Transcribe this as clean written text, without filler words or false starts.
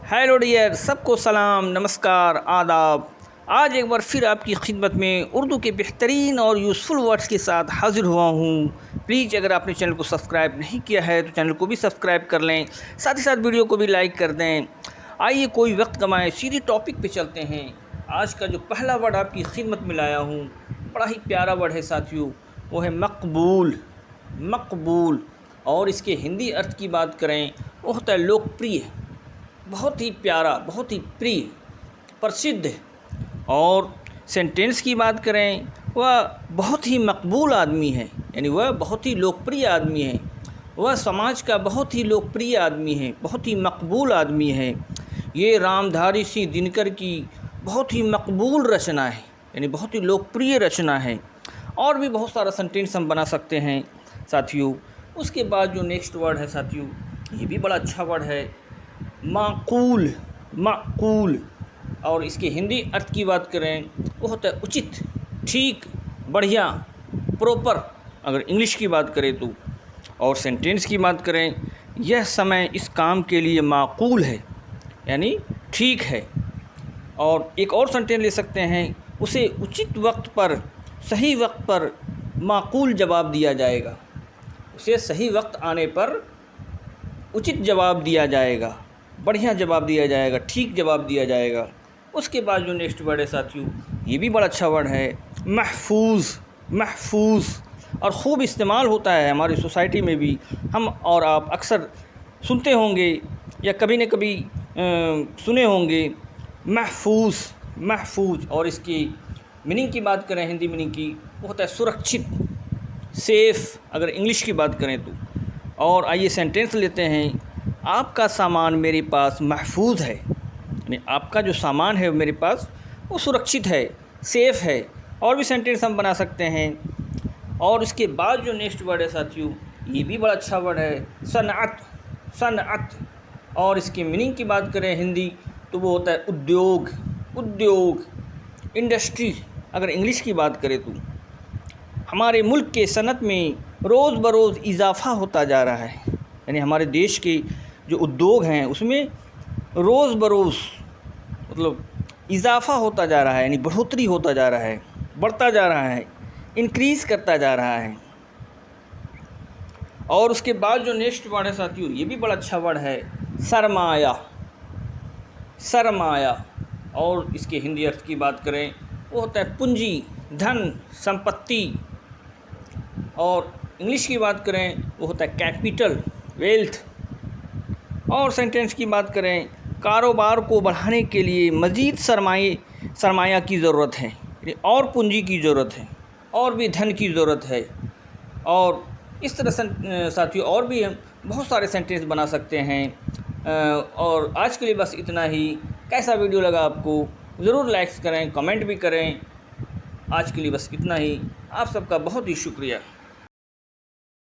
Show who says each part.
Speaker 1: Hello dear, सबको सलाम, नमस्कार, आदाब। आज एक बार फिर आपकी खिदमत में उर्दू के बेहतरीन और यूज़फुल वर्ड्स के साथ हाज़िर हुआ हूँ। प्लीज़ अगर आपने चैनल को सब्सक्राइब नहीं किया है तो चैनल को भी सब्सक्राइब कर लें, साथ ही साथ वीडियो को भी लाइक कर दें। आइए कोई वक्त कमाएं, सीधी टॉपिक पे चलते हैं। आज का जो पहला वर्ड आपकी खिदमत में लाया हूँ, बड़ा ही प्यारा वर्ड है साथियों, वो है मकबूल। मकबूल। और इसके हिंदी अर्थ की बात करें वो होता है लोकप्रिय, बहुत ही प्यारा, बहुत ही प्रिय, प्रसिद्ध। और सेंटेंस की बात करें वह बहुत ही मकबूल आदमी है, यानी वह बहुत ही लोकप्रिय आदमी है, वह समाज का बहुत ही लोकप्रिय आदमी है, बहुत ही मकबूल आदमी है। ये रामधारी सिंह दिनकर की बहुत ही मकबूल रचना है, यानी बहुत ही लोकप्रिय रचना है। और भी बहुत सारा सेंटेंस हम बना सकते हैं साथियों। उसके बाद जो नेक्स्ट वर्ड है साथियों, ये भी बड़ा अच्छा वर्ड है, माकूल। माकूल। और इसके हिंदी अर्थ की बात करें वो होता है उचित, ठीक, बढ़िया, प्रॉपर, अगर इंग्लिश की बात करें तो। और सेंटेंस की बात करें, यह समय इस काम के लिए माकूल है, यानी ठीक है। और एक और सेंटेंस ले सकते हैं, उसे उचित वक्त पर, सही वक्त पर माकूल जवाब दिया जाएगा। उसे सही वक्त आने पर उचित जवाब दिया जाएगा, बढ़िया जवाब दिया जाएगा, ठीक जवाब दिया जाएगा। उसके बाद जो नेक्स्ट वर्ड है साथियों, ये भी बड़ा अच्छा वर्ड है, महफूज। महफूज। और ख़ूब इस्तेमाल होता है हमारी सोसाइटी में भी, हम और आप अक्सर सुनते होंगे या कभी न कभी सुने होंगे, महफूज। महफूज। और इसकी मीनिंग की बात करें, हिंदी मीनिंग की, वो होता है सुरक्षित, सेफ़, अगर इंग्लिश की बात करें तो। और आइए सेंटेंस लेते हैं, आपका सामान मेरे पास महफूज है, यानी आपका जो सामान है मेरे पास वो सुरक्षित है, सेफ़ है। और भी सेंटेंस हम बना सकते हैं। और इसके बाद जो नेक्स्ट वर्ड है साथियों, ये भी बड़ा अच्छा वर्ड है, सनअत। सनअत। और इसकी मीनिंग की बात करें हिंदी तो वो होता है उद्योग। उद्योग, इंडस्ट्री, अगर इंग्लिश की बात करें तो। हमारे मुल्क के सनत में रोज़ बरोज़ इजाफ़ा होता जा रहा है, यानी हमारे देश के जो उद्योग हैं उसमें रोज़ बरोज़ मतलब इजाफ़ा होता जा रहा है, यानी बढ़ोतरी होता जा रहा है, बढ़ता जा रहा है, इंक्रीज़ करता जा रहा है। और उसके बाद जो नेक्स्ट वर्ड है साथियों, ये भी बड़ा अच्छा वर्ड है, सरमाया। सरमाया। और इसके हिंदी अर्थ की बात करें वो होता है पूंजी, धन, संपत्ति। और इंग्लिश की बात करें वो होता है कैपिटल, वेल्थ। और सेंटेंस की बात करें, कारोबार को बढ़ाने के लिए मज़ीद सरमाया की ज़रूरत है, और पूंजी की ज़रूरत है, और भी धन की ज़रूरत है। और इस तरह से साथियों और भी हम बहुत सारे सेंटेंस बना सकते हैं। और आज के लिए बस इतना ही। कैसा वीडियो लगा आपको ज़रूर लाइक्स करें, कमेंट भी करें। आज के लिए बस इतना ही। आप सबका बहुत ही शुक्रिया।